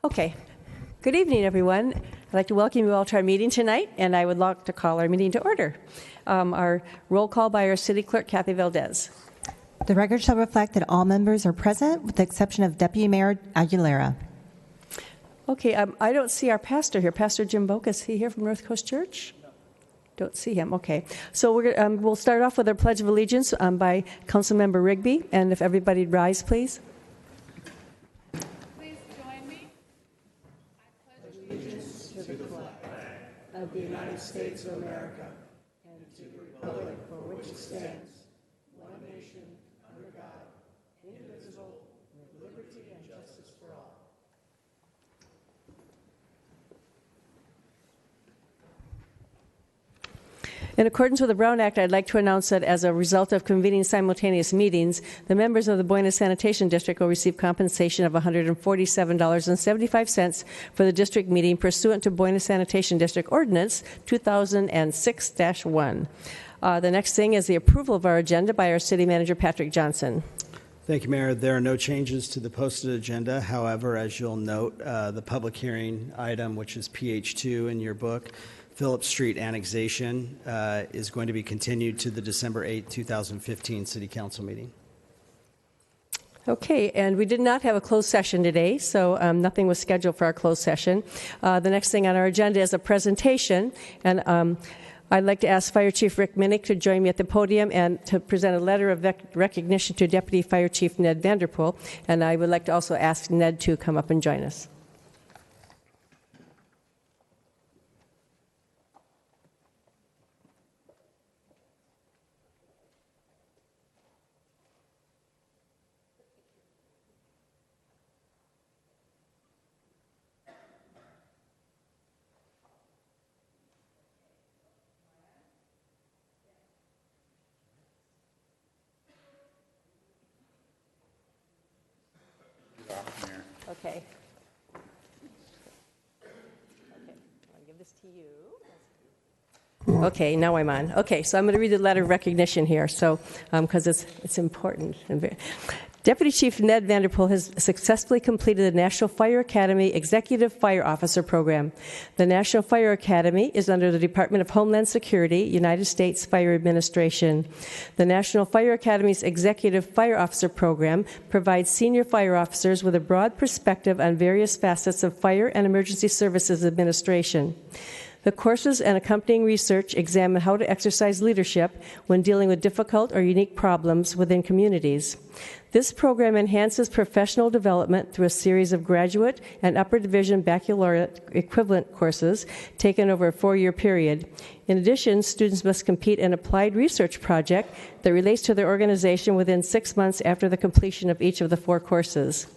Okay. Good evening, everyone. I'd like to welcome you all to our meeting tonight, and I would like to call our meeting to order. Our roll call by our city clerk, Kathy Valdez. The record shall reflect that all members are present, with the exception of Deputy Mayor Aguilera. Okay, I don't see our pastor here. Pastor Jim Boak, is he here from North Coast Church? No. Don't see him. Okay. So we'll start off with our Pledge of Allegiance by Councilmember Rigby, and if everybody rise, please. Please join me. I pledge allegiance to the flag of the United States of America and to the republic for which it stands, one nation, under God, indivisible, with liberty and justice for all. In accordance with the Brown Act, I'd like to announce that as a result of convening simultaneous meetings, the members of the Buenos Sanitation District will receive compensation of $147.75 for the district meeting pursuant to Buenos Sanitation District Ordinance 2006-1. The next thing is the approval of our agenda by our city manager, Patrick Johnson. Thank you, Mayor. There are no changes to the posted agenda. However, as you'll note, the public hearing item, which is PH2 in your book, Phillips Street annexation, is going to be continued to the December 8, 2015 City Council meeting. Okay, and we did not have a closed session today, so nothing was scheduled for our closed session. The next thing on our agenda is a presentation, and I'd like to ask Fire Chief Rick Minnick to join me at the podium and to present a letter of recognition to Deputy Fire Chief Ned Vanderpool, and I would like to also ask Ned to come up and join us. Okay. I'll give this to you. Okay, now I'm on. Okay, so I'm going to read the letter of recognition here, so because it's important. Deputy Chief Ned Vanderpool has successfully completed the National Fire Academy Executive Fire Officer Program. The National Fire Academy is under the Department of Homeland Security, United States Fire Administration. The National Fire Academy's Executive Fire Officer Program provides senior fire officers with a broad perspective on various facets of fire and emergency services administration. The courses and accompanying research examine how to exercise leadership when dealing with difficult or unique problems within communities. This program enhances professional development through a series of graduate and upper division baccalaureate equivalent courses taken over a 4-year period. In addition, students must complete an applied research project that relates to their organization within 6 months after the completion of each of the 4 courses.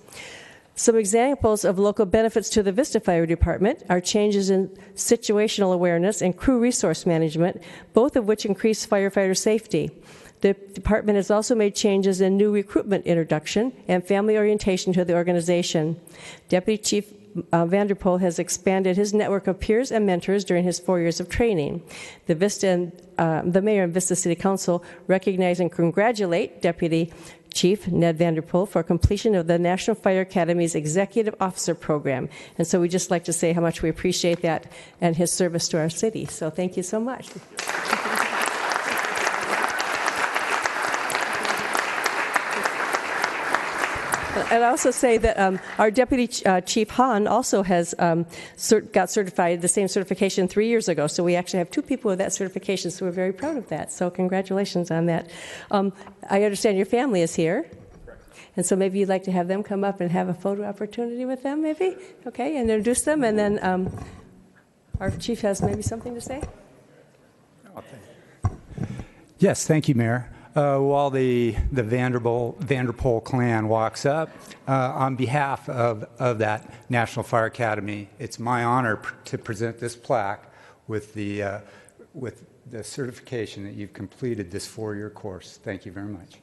Some examples of local benefits to the Vista Fire Department are changes in situational awareness and crew resource management, both of which increase firefighter safety. The department has also made changes in new recruitment introduction and family orientation to the organization. Deputy Chief Vanderpool has expanded his network of peers and mentors during his 4 years of training. The Mayor and Vista City Council recognize and congratulate Deputy Chief Ned Vanderpool for completion of the National Fire Academy's Executive Officer Program. And so we'd just like to say how much we appreciate that and his service to our city. So thank you so much. I'd also say that our Deputy Chief Hahn also has got certified, the same certification 3 years ago. So we actually have 2 people with that certification, so we're very proud of that. So congratulations on that. I understand your family is here. And so maybe you'd like to have them come up and have a photo opportunity with them, maybe? Okay, and introduce them. And then our chief has maybe something to say. Yes, thank you, Mayor. While the Vanderpool clan walks up, on behalf of that National Fire Academy, it's my honor to present this plaque with the certification that you've completed this 4-year course. Thank you very much.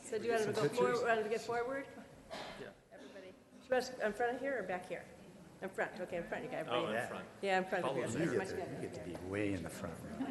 So do you want to go forward? Want to get forward? In front of here or back here? In front. Okay, in front. You got everybody. Oh, in front. Yeah, in front of here. You get to be way in the front row.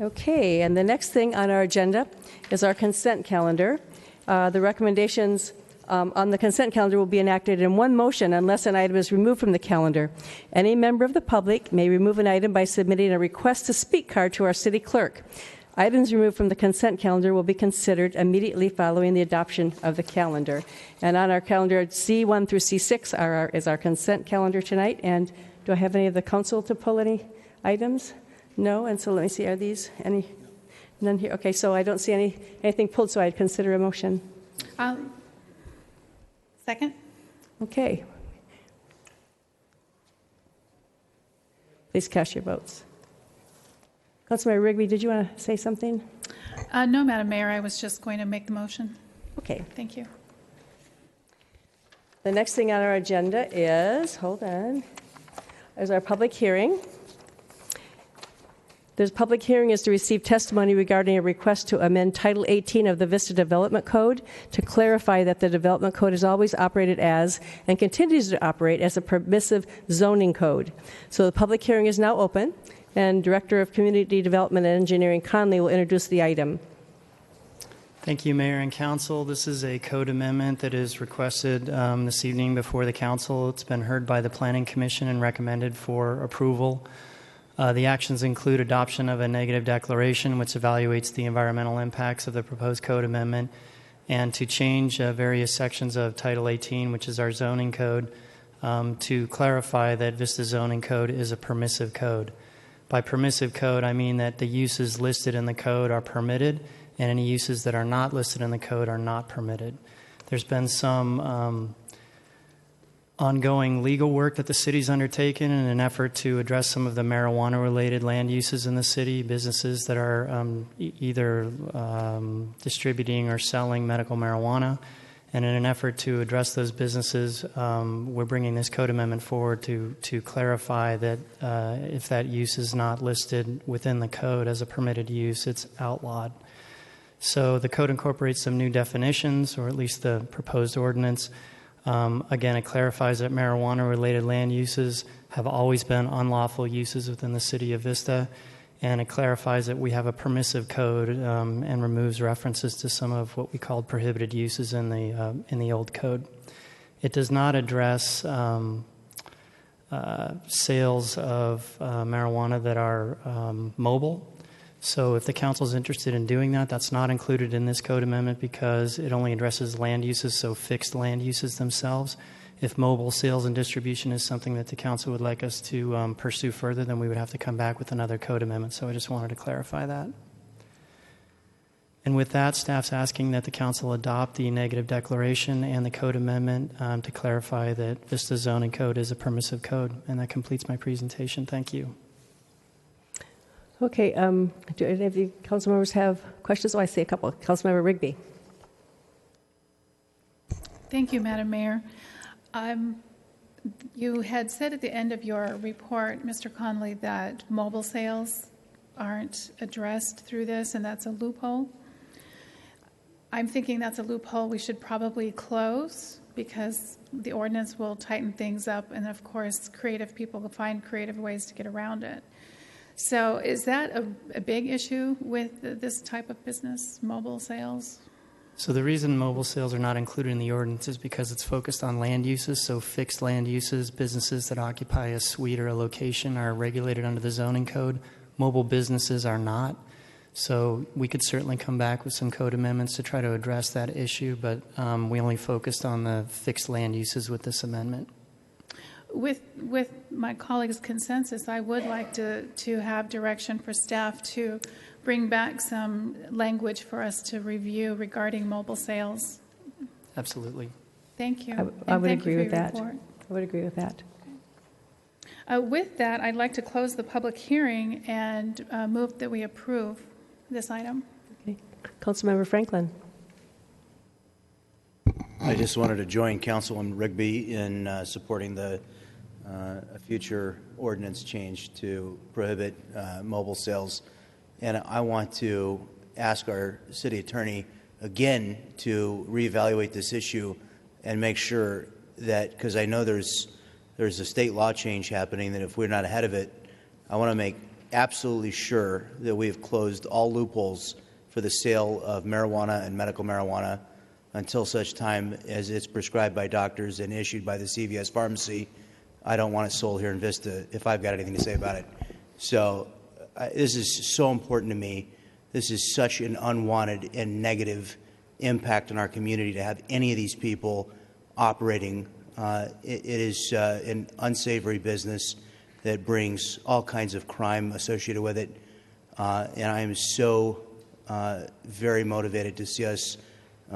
Okay, and the next thing on our agenda is our consent calendar. The recommendations on the consent calendar will be enacted in one motion unless an item is removed from the calendar. Any member of the public may remove an item by submitting a request to speak card to our city clerk. Items removed from the consent calendar will be considered immediately following the adoption of the calendar. And on our calendar, C1 through C6 is our consent calendar tonight. And do I have any of the council to pull any items? No? And so let me see, are these any? None here? Okay, so I don't see anything pulled, so I'd consider a motion. Second? Okay. Please cast your votes. Councilmember Rigby, did you want to say something? No, Madam Mayor, I was just going to make the motion. Okay. Thank you. The next thing on our agenda is, is our public hearing. This public hearing is to receive testimony regarding a request to amend Title 18 of the Vista Development Code to clarify that the Development Code has always operated as and continues to operate as a permissive zoning code. So the public hearing is now open, and Director of Community Development and Engineering Conley will introduce the item. Thank you, Mayor and Council. This is a code amendment that is requested this evening before the Council. It's been heard by the Planning Commission and recommended for approval. The actions include adoption of a negative declaration, which evaluates the environmental impacts of the proposed code amendment, and to change various sections of Title 18, which is our zoning code, to clarify that Vista zoning code is a permissive code. By permissive code, I mean that the uses listed in the code are permitted, and any uses that are not listed in the code are not permitted. There's been some ongoing legal work that the city's undertaken in an effort to address some of the marijuana-related land uses in the city, businesses that are either distributing or selling medical marijuana. And in an effort to address those businesses, we're bringing this code amendment forward to clarify that if that use is not listed within the code as a permitted use, it's outlawed. So the code incorporates some new definitions, or at least the proposed ordinance. Again, it clarifies that marijuana-related land uses have always been unlawful uses within the city of Vista, and it clarifies that we have a permissive code and removes references to some of what we called prohibited uses in the old code. It does not address sales of marijuana that are mobile. So if the council is interested in doing that, that's not included in this code amendment because it only addresses land uses, so fixed land uses themselves. If mobile sales and distribution is something that the council would like us to pursue further, then we would have to come back with another code amendment. So I just wanted to clarify that. And with that, staff's asking that the council adopt the negative declaration and the code amendment to clarify that Vista zoning code is a permissive code. And that completes my presentation. Thank you. Okay, do any of you council members have questions? Oh, I see a couple. Councilmember Rigby. Thank you, Madam Mayor. You had said at the end of your report, Mr. Conley, that mobile sales aren't addressed through this, and that's a loophole. I'm thinking that's a loophole we should probably close because the ordinance will tighten things up, and of course, creative people will find creative ways to get around it. So is that a big issue with this type of business, mobile sales? So the reason mobile sales are not included in the ordinance is because it's focused on land uses, so fixed land uses, businesses that occupy a suite or a location are regulated under the zoning code. Mobile businesses are not. So we could certainly come back with some code amendments to try to address that issue, but we only focused on the fixed land uses with this amendment. With my colleagues' consensus, I would like to have direction for staff to bring back some language for us to review regarding mobile sales. Absolutely. Thank you. I would thank agree you for with your that. report. I would agree with that. With that, I'd like to close the public hearing and move that we approve this item. Okay. Councilmember Franklin. I just wanted to join Councilwoman Rigby in supporting a future ordinance change to prohibit mobile sales. And I want to ask our city attorney again to reevaluate this issue and make sure that, because I know there's a state law change happening, that if we're not ahead of it, I want to make absolutely sure that we have closed all loopholes for the sale of marijuana and medical marijuana until such time as it's prescribed by doctors and issued by the CVS pharmacy. I don't want it sold here in Vista if I've got anything to say about it. So this is so important to me. This is such an unwanted and negative impact on our community to have any of these people operating. It is an unsavory business that brings all kinds of crime associated with it. And I am so very motivated to see us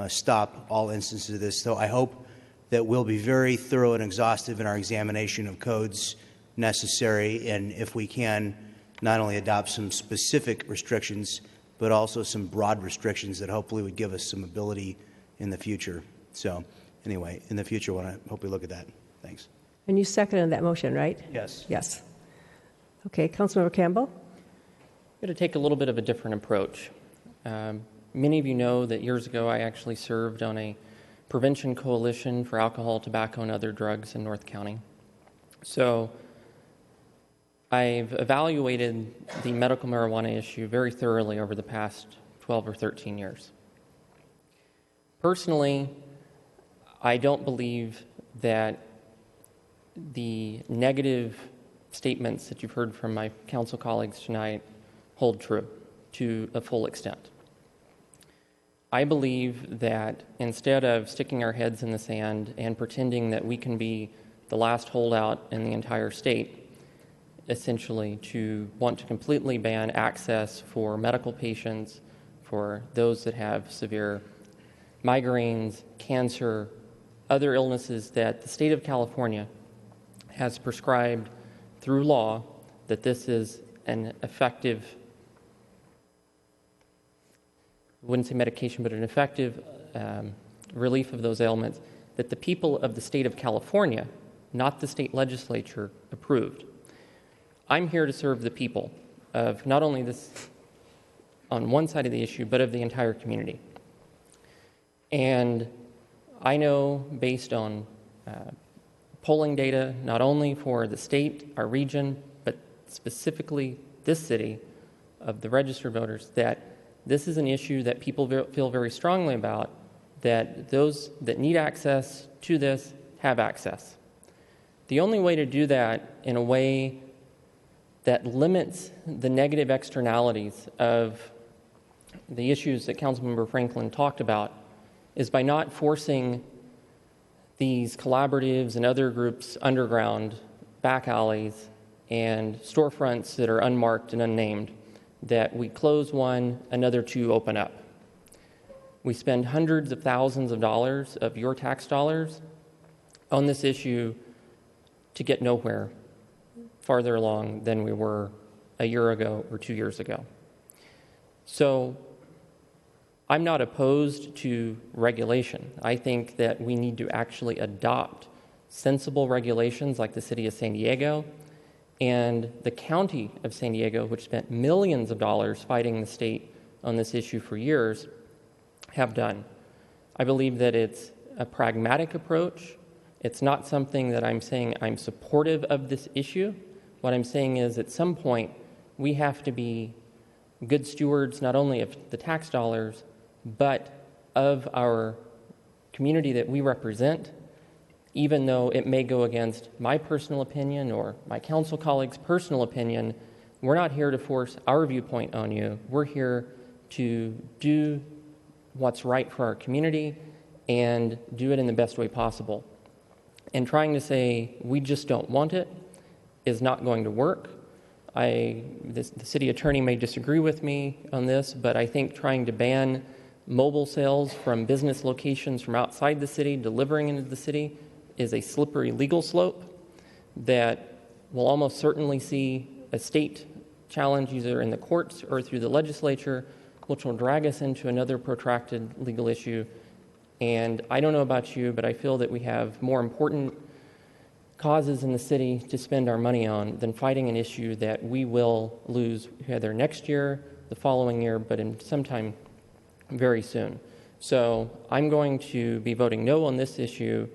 stop all instances of this. So I hope that we'll be very thorough and exhaustive in our examination of codes necessary, and if we can, not only adopt some specific restrictions, but also some broad restrictions that hopefully would give us some ability in the future. So anyway, in the future, I hope we look at that. Thanks. And you seconded that motion, right? Yes. Yes. Okay, Councilmember Campbell? I'm going to take a little bit of a different approach. Many of you know that years ago I actually served on a prevention coalition for alcohol, tobacco, and other drugs in North County. So I've evaluated the medical marijuana issue very thoroughly over the past 12 or 13 years. Personally, I don't believe that the negative statements that you've heard from my council colleagues tonight hold true to a full extent. I believe that instead of sticking our heads in the sand and pretending that we can be the last holdout in the entire state, essentially to want to completely ban access for medical patients, for those that have severe migraines, cancer, other illnesses that the state of California has prescribed through law that this is an effective, I wouldn't say medication, but an effective relief of those ailments that the people of the state of California, not the state legislature, approved. I'm here to serve the people of not only this on one side of the issue, but of the entire community. And I know based on polling data, not only for the state, our region, but specifically this city, of the registered voters, that this is an issue that people feel very strongly about, that those that need access to this have access. The only way to do that in a way that limits the negative externalities of the issues that Councilmember Franklin talked about is by not forcing these collaboratives and other groups underground, back alleys, and storefronts that are unmarked and unnamed, that we close one, another two open up. We spend hundreds of thousands of dollars of your tax dollars on this issue to get nowhere farther along than we were a year ago or 2 years ago. So I'm not opposed to regulation. I think that we need to actually adopt sensible regulations like the city of San Diego and the county of San Diego, which spent millions of dollars fighting the state on this issue for years, have done. I believe that it's a pragmatic approach. It's not something that I'm saying I'm supportive of this issue. What I'm saying is at some point we have to be good stewards not only of the tax dollars, but of our community that we represent, even though it may go against my personal opinion or my council colleagues' personal opinion. We're not here to force our viewpoint on you. We're here to do what's right for our community and do it in the best way possible. And trying to say we just don't want it is not going to work. The city attorney may disagree with me on this, but I think trying to ban mobile sales from business locations from outside the city, delivering into the city, is a slippery legal slope that will almost certainly see a state challenge either in the courts or through the legislature, which will drag us into another protracted legal issue. And I don't know about you, but I feel that we have more important causes in the city to spend our money on than fighting an issue that we will lose either next year, the following year, but in sometime very soon. So I'm going to be voting no on this issue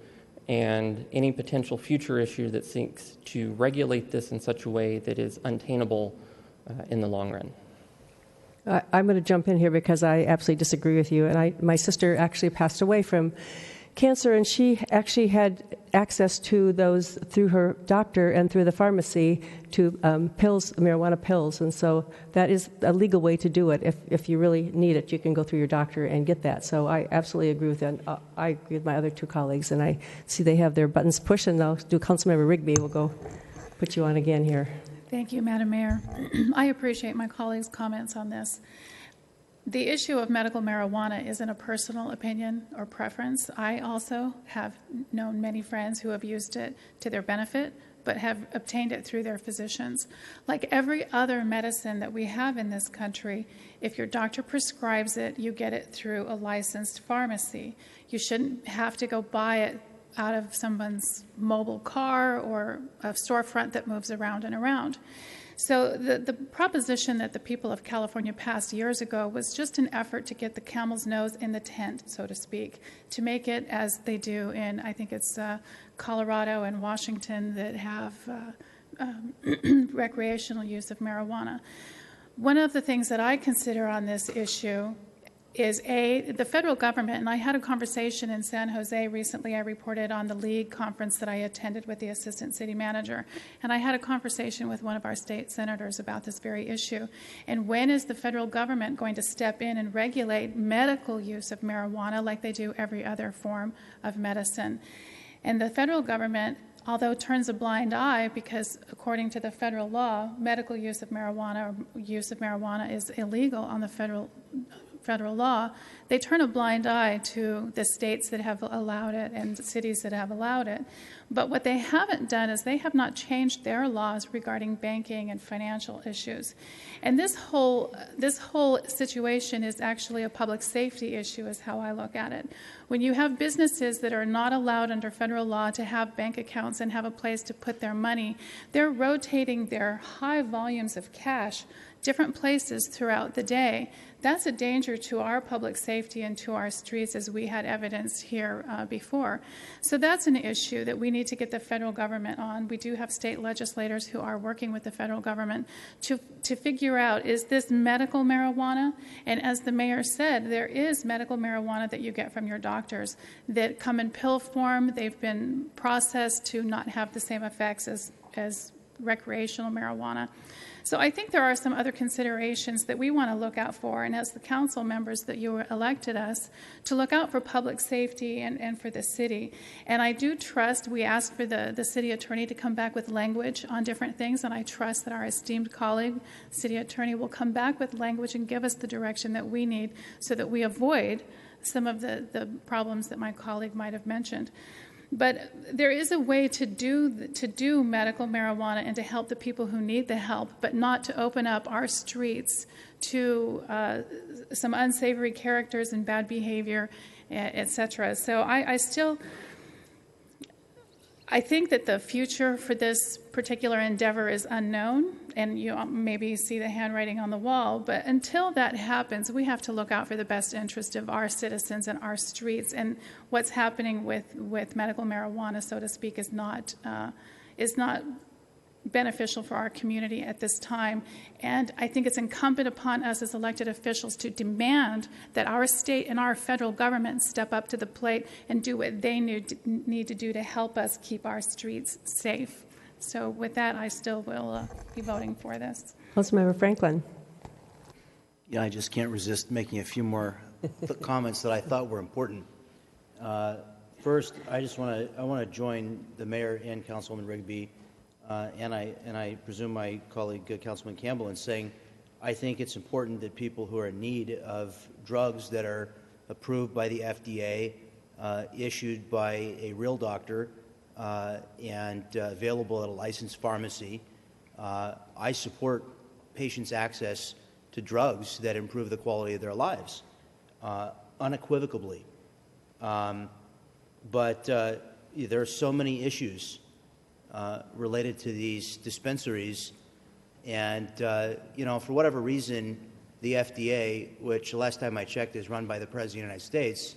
and any potential future issue that seeks to regulate this in such a way that is untainable in the long run. I'm going to jump in here because I absolutely disagree with you. And my sister actually passed away from cancer, and she actually had access to those through her doctor and through the pharmacy to pills, marijuana pills. And so that is a legal way to do it. If you really need it, you can go through your doctor and get that. So I absolutely agree with that. I agree with my other two colleagues, and I see they have their buttons pushed, and I'll do Councilmember Rigby. We'll go put you on again here. Thank you, Madam Mayor. I appreciate my colleagues' comments on this. The issue of medical marijuana isn't a personal opinion or preference. I also have known many friends who have used it to their benefit, but have obtained it through their physicians. Like every other medicine that we have in this country, if your doctor prescribes it, you get it through a licensed pharmacy. You shouldn't have to go buy it out of someone's mobile car or a storefront that moves around and around. So the proposition that the people of California passed years ago was just an effort to get the camel's nose in the tent, so to speak, to make it as they do in, I think it's Colorado and Washington, that have recreational use of marijuana. One of the things that I consider on this issue is the federal government, and I had a conversation in San Jose recently. I reported on the league conference that I attended with the assistant city manager, and I had a conversation with one of our state senators about this very issue. And when is the federal government going to step in and regulate medical use of marijuana like they do every other form of medicine? And the federal government, although turns a blind eye, because according to the federal law, medical use of marijuana or use of marijuana is illegal on the federal law, they turn a blind eye to the states that have allowed it and cities that have allowed it. But what they haven't done is they have not changed their laws regarding banking and financial issues. And this whole situation is actually a public safety issue, is how I look at it. When you have businesses that are not allowed under federal law to have bank accounts and have a place to put their money, they're rotating their high volumes of cash different places throughout the day. That's a danger to our public safety and to our streets, as we had evidence here before. So that's an issue that we need to get the federal government on. We do have state legislators who are working with the federal government to figure out, is this medical marijuana? And as the mayor said, there is medical marijuana that you get from your doctors that come in pill form. They've been processed to not have the same effects as recreational marijuana. So I think there are some other considerations that we want to look out for, and as the council members that you elected us, to look out for public safety and for the city. And I do trust, we asked for the city attorney to come back with language on different things, and I trust that our esteemed colleague, city attorney, will come back with language and give us the direction that we need so that we avoid some of the problems that my colleague might have mentioned. But there is a way to do medical marijuana and to help the people who need the help, but not to open up our streets to some unsavory characters and bad behavior, etc. So I think that the future for this particular endeavor is unknown, and you maybe see the handwriting on the wall, but until that happens, we have to look out for the best interest of our citizens and our streets, and what's happening with medical marijuana, so to speak, is not beneficial for our community at this time. And I think it's incumbent upon us as elected officials to demand that our state and our federal government step up to the plate and do what they need to do to help us keep our streets safe. So with that, I still will be voting for this. Councilmember Franklin. Yeah, I just can't resist making a few more comments that I thought were important. First, I want to join the mayor and Councilwoman Rigby, and I presume my colleague Councilman Campbell, in saying I think it's important that people who are in need of drugs that are approved by the FDA, issued by a real doctor, and available at a licensed pharmacy. I support patients' access to drugs that improve the quality of their lives, unequivocally. But there are so many issues related to these dispensaries, and for whatever reason, the FDA, which the last time I checked is run by the President of the United States,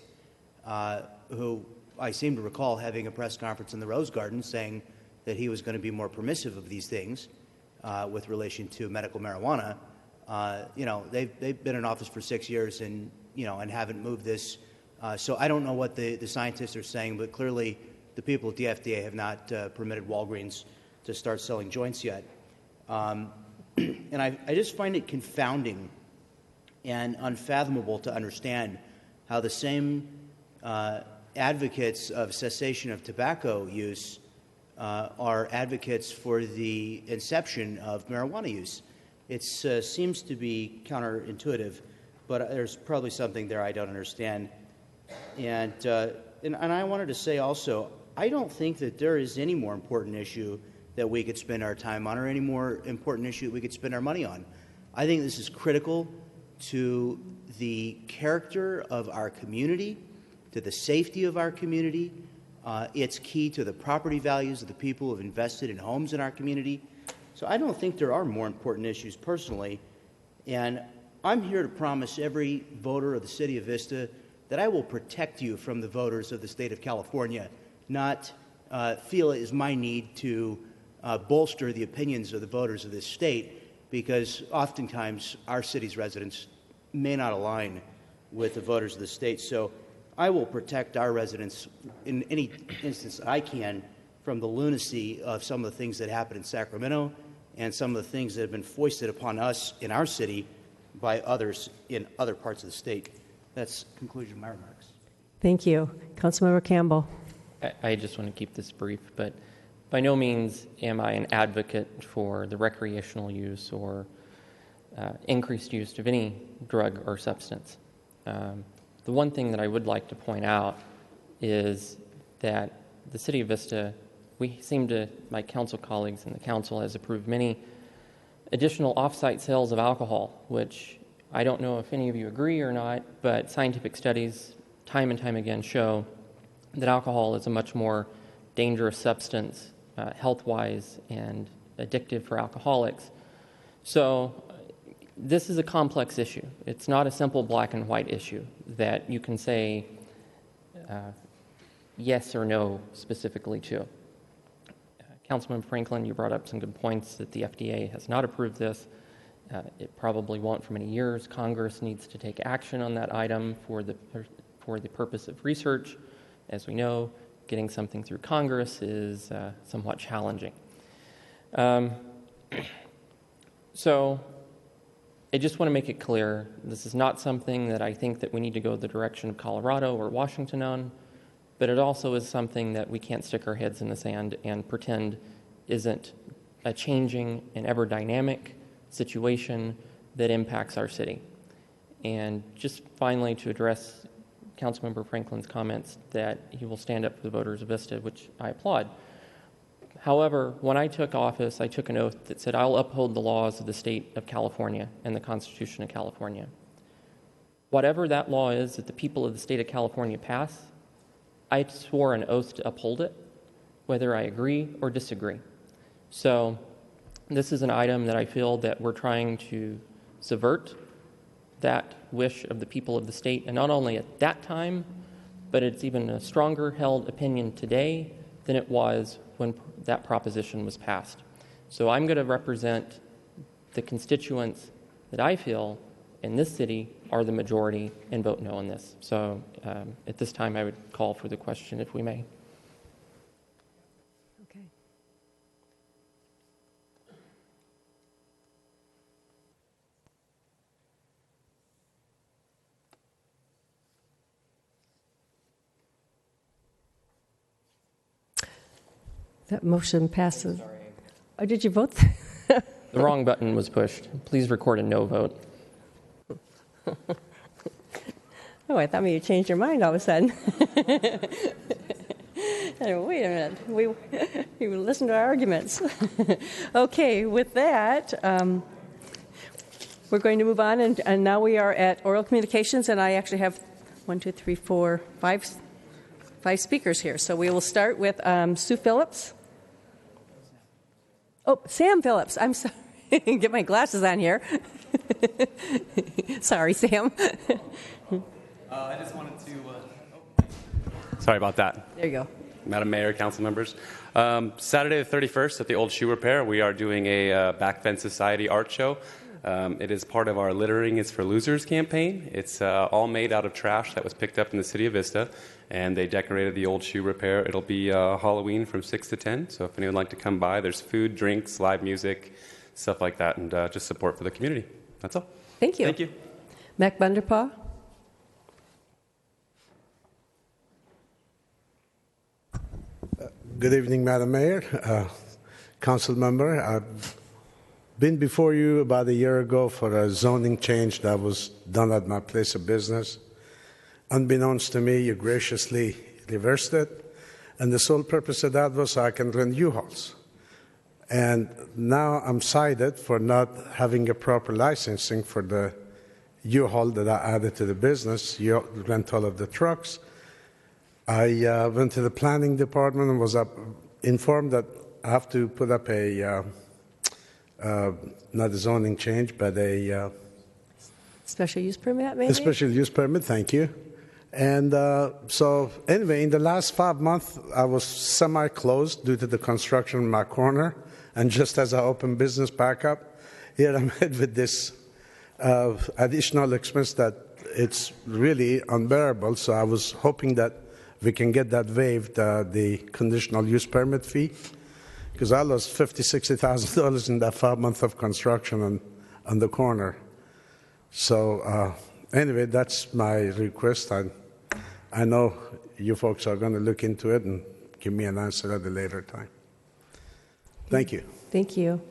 who I seem to recall having a press conference in the Rose Garden saying that he was going to be more permissive of these things, with relation to medical marijuana. They've been in office for 6 years and haven't moved this. So I don't know what the scientists are saying, but clearly the people at the FDA have not permitted Walgreens to start selling joints yet. And I just find it confounding and unfathomable to understand how the same advocates of cessation of tobacco use are advocates for the inception of marijuana use. It seems to be counterintuitive, but there's probably something there I don't understand. And I wanted to say also, I don't think that there is any more important issue that we could spend our time on or any more important issue that we could spend our money on. I think this is critical to the character of our community, to the safety of our community. It's key to the property values of the people who have invested in homes in our community. So I don't think there are more important issues personally. And I'm here to promise every voter of the city of Vista that I will protect you from the voters of the state of California, not feel it is my need to bolster the opinions of the voters of this state, because oftentimes our city's residents may not align with the voters of the state. So I will protect our residents in any instance I can from the lunacy of some of the things that happen in Sacramento and some of the things that have been foisted upon us in our city by others in other parts of the state. That's the conclusion of my remarks. Thank you. Councilmember Campbell. I just want to keep this brief, but by no means am I an advocate for the recreational use or increased use of any drug or substance. The one thing that I would like to point out is that the City of Vista, my council colleagues and the council has approved many additional off-site sales of alcohol, which I don't know if any of you agree or not, but scientific studies time and time again show that alcohol is a much more dangerous substance health-wise and addictive for alcoholics. So this is a complex issue. It's not a simple black and white issue that you can say yes or no specifically to. Councilman Franklin, you brought up some good points that the FDA has not approved this. It probably won't for many years. Congress needs to take action on that item for the purpose of research. As we know, getting something through Congress is somewhat challenging. So I just want to make it clear, this is not something that I think that we need to go the direction of Colorado or Washington on, but it also is something that we can't stick our heads in the sand and pretend isn't a changing and ever dynamic situation that impacts our city. And just finally, to address Councilmember Franklin's comments that he will stand up for the voters of Vista, which I applaud. However, when I took office, I took an oath that said I'll uphold the laws of the state of California and the Constitution of California. Whatever that law is that the people of the state of California pass, I swore an oath to uphold it, whether I agree or disagree. So this is an item that I feel that we're trying to subvert that wish of the people of the state, and not only at that time, but it's even a stronger held opinion today than it was when that proposition was passed. So I'm going to represent the constituents that I feel in this city are the majority and vote no on this. So at this time, I would call for the question, if we may. Okay. That motion passes. Oh, did you vote? The wrong button was pushed. Please record a no vote. Oh, I thought maybe you changed your mind all of a sudden. Wait a minute. We listened to our arguments. Okay, with that, we're going to move on, and now we are at oral communications, and I actually have 5 speakers here. So we will start with Sue Phillips. Oh, Sam Phillips. I'm sorry. Get my glasses on here. Sorry, Sam. I just wanted to... Sorry about that. There you go. Madam Mayor, council members. Saturday the 31st at the Old Shoe Repair, we are doing a Back Fence Society art show. It is part of our Littering is for Losers campaign. It's all made out of trash that was picked up in the city of Vista, and they decorated the Old Shoe Repair. It'll be Halloween from 6 to 10, so if anyone would like to come by, there's food, drinks, live music, stuff like that, and just support for the community. That's all. Thank you. Thank you. Mac Bunderpaw? Good evening, Madam Mayor, council member. I've been before you about a year ago for a zoning change that was done at my place of business. Unbeknownst to me, you graciously reversed it, and the sole purpose of that was so I can rent U-Hauls. And now I'm cited for not having a proper licensing for the U-Haul that I added to the business, rental of the trucks. I went to the planning department and was informed that I have to put up a, not a zoning change, but a Special use permit, maybe? a special use permit, thank you. And so anyway, in the last 5 months, I was semi-closed due to the construction in my corner. And just as I opened business back up, here I'm hit with this additional expense that it's really unbearable. So I was hoping that we can get that waived, the conditional use permit fee, because I lost $50,000, $60,000 in that 5 months of construction on the corner. So anyway, that's my request. I know you folks are going to look into it and give me an answer at a later time. Thank you. Thank you.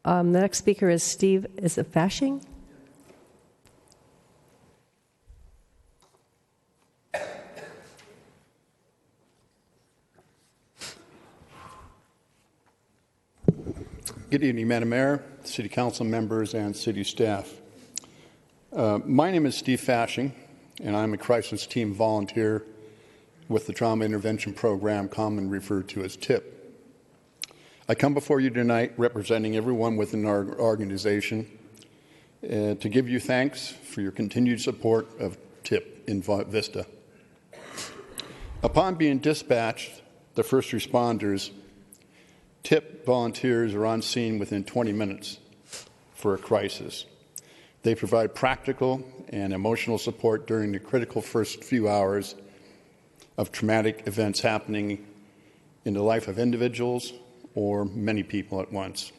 The next speaker is Steve, is it Fashing? Good evening, Madam Mayor, City Council members, and City staff. My name is Steve Fashing, and I'm a crisis team volunteer with the Trauma Intervention Program, commonly referred to as TIP. I come before you tonight representing everyone within our organization to give you thanks for your continued support of TIP in Vista. Upon being dispatched, the first responders, TIP volunteers are on scene within 20 minutes for a crisis. They provide practical and emotional support during the critical first few hours of traumatic events happening in the life of individuals or many people at once.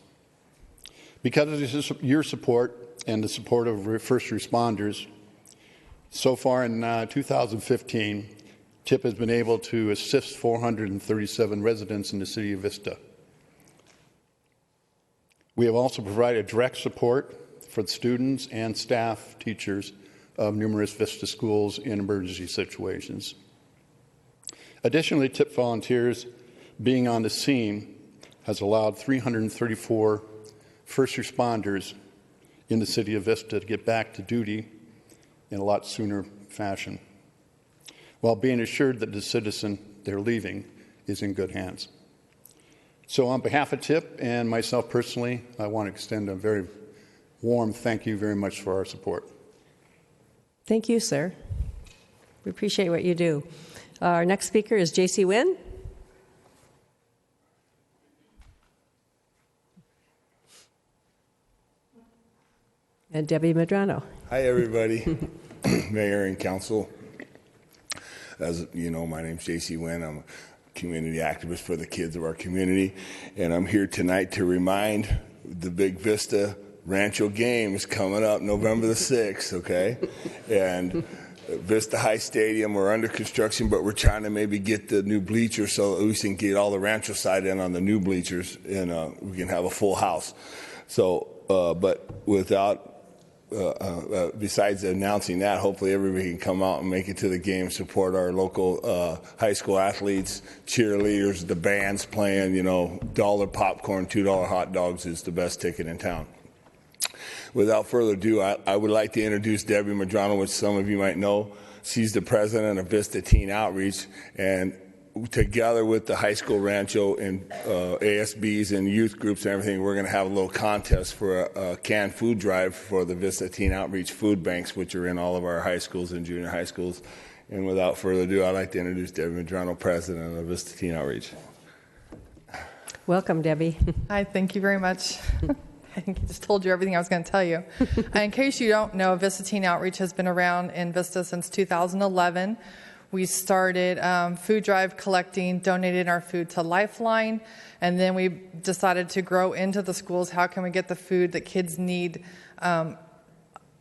Because of your support and the support of first responders, so far in 2015, TIP has been able to assist 437 residents in the city of Vista. We have also provided direct support for the students and staff, teachers of numerous Vista schools in emergency situations. Additionally, TIP volunteers being on the scene has allowed 334 first responders in the city of Vista to get back to duty in a lot sooner fashion, while being assured that the citizen they're leaving is in good hands. So on behalf of TIP and myself personally, I want to extend a very warm thank you very much for our support. Thank you, sir. We appreciate what you do. Our next speaker is J.C. Wynn. And Debbie Madrino. Hi, everybody, Mayor and Council. As you know, my name's J.C. Wynn. I'm a community activist for the kids of our community, and I'm here tonight to remind the Big Vista Rancho game is coming up November the 6th, okay? And Vista High Stadium, we're under construction, but we're trying to maybe get the new bleachers so that we can get all the Rancho side in on the new bleachers, and we can have a full house. So, but without besides announcing that, hopefully everybody can come out and make it to the game, support our local high school athletes, cheerleaders, the bands playing, you know, $1 popcorn, $2 hot dogs is the best ticket in town. Without further ado, I would like to introduce Debbie Madrino, which some of you might know. She's the president of Vista Teen Outreach, and together with the high school Rancho and ASBs and youth groups and everything, we're going to have a little contest for a canned food drive for the Vista Teen Outreach food banks, which are in all of our high schools and junior high schools. And without further ado, I'd like to introduce Debbie Madrino, President of Vista Teen Outreach. Welcome, Debbie. Hi, thank you very much. I think I just told you everything I was going to tell you. In case you don't know, Vista Teen Outreach has been around in Vista since 2011. We started food drive collecting, donated our food to Lifeline, and then we decided to grow into the schools. How can we get the food that kids need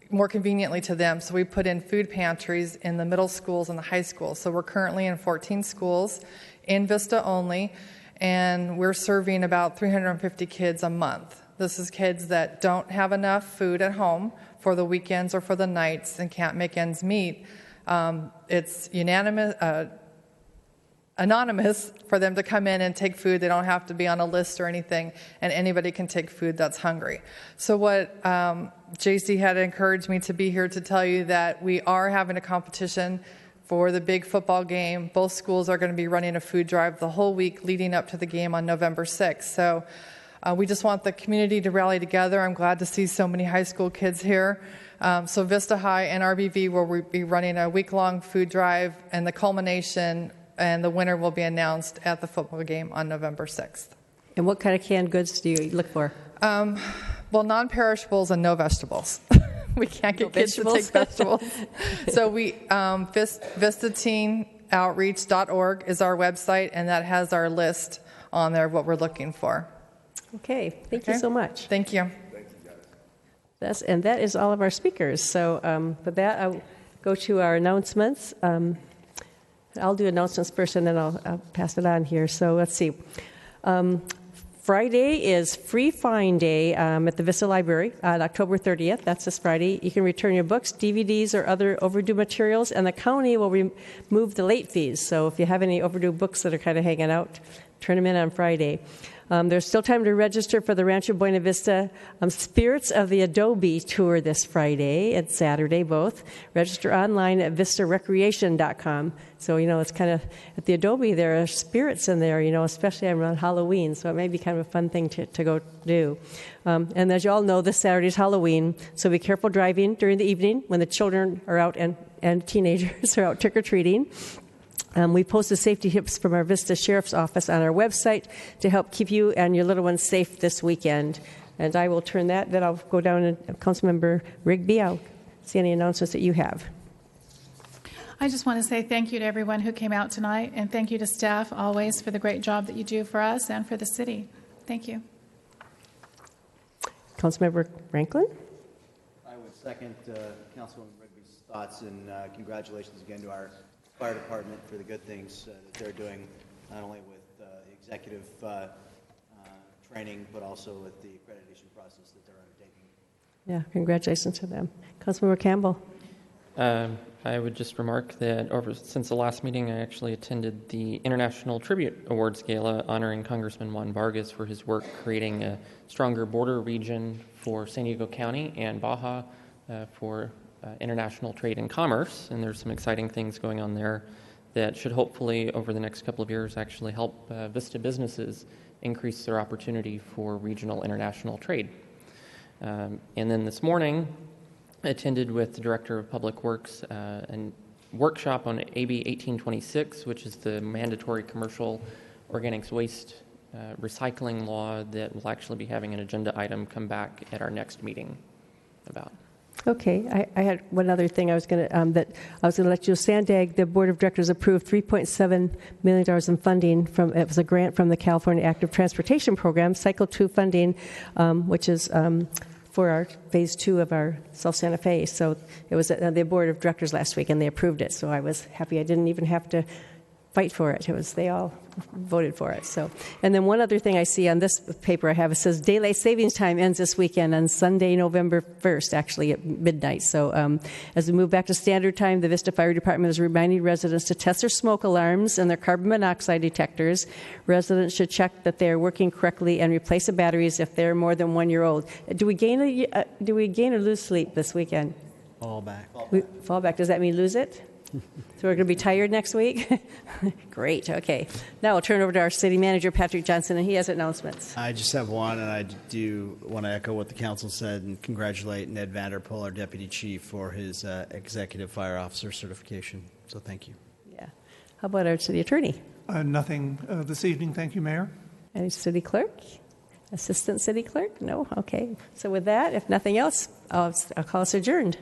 more conveniently to them? So we put in food pantries in the middle schools and the high schools. So we're currently in 14 schools in Vista only, and we're serving about 350 kids a month. This is kids that don't have enough food at home for the weekends or for the nights and can't make ends meet. It's anonymous for them to come in and take food. They don't have to be on a list or anything, and anybody can take food that's hungry. So what JC had encouraged me to be here to tell you that we are having a competition for the big football game. Both schools are going to be running a food drive the whole week leading up to the game on November 6th. So we just want the community to rally together. I'm glad to see so many high school kids here. So Vista High and RBV will be running a week-long food drive, and the culmination and the winner will be announced at the football game on November 6th. And what kind of canned goods do you look for? Well, non-perishables and no vegetables. We can't get kids to take vegetables. So we VistaTeenOutreach.org is our website, and that has our list on there of what we're looking for. Okay, thank you so much. Thank you. And that is all of our speakers. So with that, I'll go to our announcements. I'll do announcements first, and then I'll pass it on here. So let's see. Friday is Free Find Day at the Vista Library on October 30th. That's this Friday. You can return your books, DVDs, or other overdue materials, and the county will remove the late fees. So if you have any overdue books that are kind of hanging out, turn them in on Friday. There's still time to register for the Rancho Buena Vista Spirits of the Adobe tour this Friday and Saturday, both. Register online at vistarecreation.com. So, it's kind of, at the Adobe, there are spirits in there, especially around Halloween. So it may be kind of a fun thing to go do. And as you all know, this Saturday is Halloween. So be careful driving during the evening when the children are out and teenagers are out trick-or-treating. We posted safety tips from our Vista Sheriff's Office on our website to help keep you and your little ones safe this weekend. And I will turn that. Then I'll go down and Councilmember Rigby. I'll see any announcements that you have. I just want to say thank you to everyone who came out tonight, and thank you to staff always for the great job that you do for us and for the city. Thank you. Councilmember Franklin? I would second Councilwoman Rigby's thoughts, and congratulations again to our fire department for the good things that they're doing, not only with the executive training, but also with the accreditation process that they're undertaking. Yeah, congratulations to them. Councilmember Campbell. I would just remark that since the last meeting, I actually attended the International Tribute Awards Gala honoring Congressman Juan Vargas for his work creating a stronger border region for San Diego County and Baja for international trade and commerce, and there's some exciting things going on there that should hopefully over the next couple of years actually help Vista businesses increase their opportunity for regional international trade. And then this morning I attended with the Director of Public Works a workshop on AB 1826, which is the mandatory commercial organics waste recycling law that will actually be having an agenda item come back at our next meeting about. Okay, I had one other thing I was going to let you know. Sandag, the Board of Directors approved $3.7 million in funding it was a grant from the California Active Transportation Program, Cycle 2 funding, which is for our Phase 2 of our South Santa Fe. So it was at the Board of Directors last week, and they approved it. So I was happy I didn't even have to fight for it. They all voted for it. So, and then one other thing I see on this paper I have, it says daylight savings time ends this weekend on Sunday, November 1st, actually at midnight. So as we move back to standard time, the Vista Fire Department is reminding residents to test their smoke alarms and their carbon monoxide detectors. Residents should check that they are working correctly and replace the batteries if they're more than 1 year old. Do we gain or lose sleep this weekend? Fall back. Fall back. Does that mean lose it? So we're going to be tired next week? Great, okay. Now we'll turn over to our city manager, Patrick Johnson, and he has announcements. I just have one, and I do want to echo what the council said and congratulate Ned Vanderpool, our deputy chief, for his executive fire officer certification. So thank you. Yeah. How about our city attorney? Nothing this evening, thank you, Mayor. Any city clerk? Assistant city clerk? No? Okay. So with that, if nothing else, I'll call us adjourned.